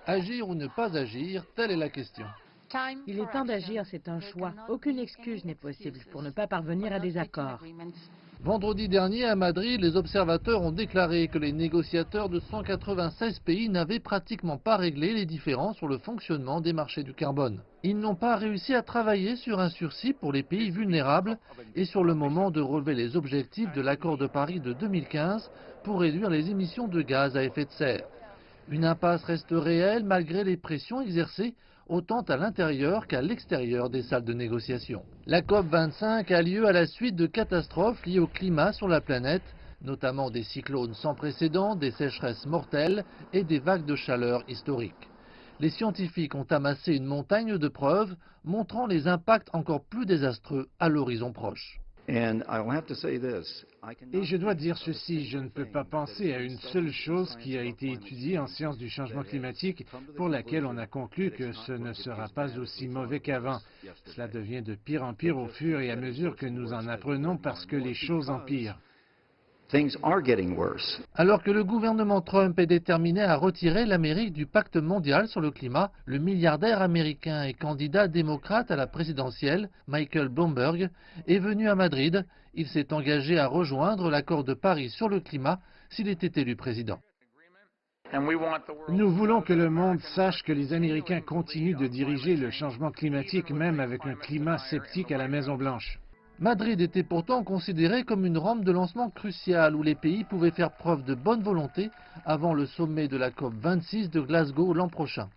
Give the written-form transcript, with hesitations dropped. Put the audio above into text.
Agir ou ne pas agir, telle est la question. Il est temps d'agir, c'est un choix. Aucune excuse n'est possible pour ne pas parvenir à des accords. Vendredi dernier, à Madrid, les observateurs ont déclaré que les négociateurs de 196 pays n'avaient pratiquement pas réglé les différends sur le fonctionnement des marchés du carbone. Ils n'ont pas réussi à travailler sur un sursis pour les pays vulnérables et sur le moment de relever les objectifs de l'accord de Paris de 2015 pour réduire les émissions de gaz à effet de serre. Une impasse reste réelle malgré les pressions exercées autant à l'intérieur qu'à l'extérieur des salles de négociation. La COP25 a lieu à la suite de catastrophes liées au climat sur la planète, notamment des cyclones sans précédent, des sécheresses mortelles et des vagues de chaleur historiques. Les scientifiques ont amassé une montagne de preuves montrant les impacts encore plus désastreux à l'horizon proche. Et je dois dire ceci, je ne peux pas penser à une seule chose qui a été étudiée en sciences du changement climatique pour laquelle on a conclu que ce ne sera pas aussi mauvais qu'avant. Cela devient de pire en pire au fur et à mesure que nous en apprenons parce que les choses empirent. Alors que le gouvernement Trump est déterminé à retirer l'Amérique du pacte mondial sur le climat, le milliardaire américain et candidat démocrate à la présidentielle, Michael Bloomberg, est venu à Madrid. Il s'est engagé à rejoindre l'accord de Paris sur le climat s'il était élu président. Nous voulons que le monde sache que les Américains continuent de diriger le changement climatique même avec un climat sceptique à la Maison-Blanche. Madrid était pourtant considéré comme une rampe de lancement cruciale où les pays pouvaient faire preuve de bonne volonté avant le sommet de la COP26 de Glasgow l'an prochain.